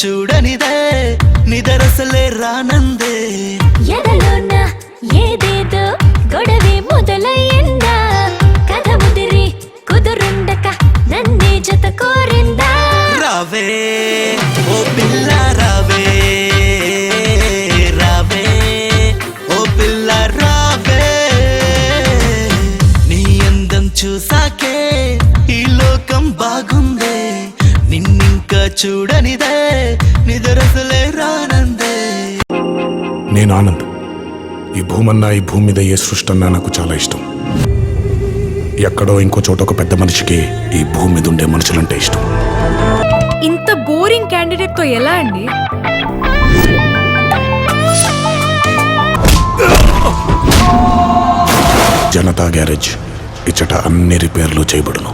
చూడనిదే నిదరసలే రానందే ఎదలోన ఏదేదో గొడవే మొదలయ్యిందా కథ ముదిరి కుదురుండక నన్నే జత కోరిందా రావే ఓ పిల్ల రావే రావే ఓ పిల్ల రావే నీ అందం చూసాకే ఈ లోకం బాగుందే నిన్నింకా చూడనిదే నిదరసలే రానందే. నేను ఆనంద్. ఈ భూమన్నా ఈ భూమి మీద ఏ సృష్టి అన్నా నాకు చాలా ఇష్టం. ఎక్కడో ఇంకో చోట ఒక పెద్ద మనిషికి ఈ భూమి మీద ఉండే మనుషులంటే ఇష్టం. ఇంత బోరింగ్ క్యాండిడేట్ తో ఎలా అండి? జనతా గ్యారేజ్ ఇచ్చట అన్ని రిపేర్లు చేయబడును.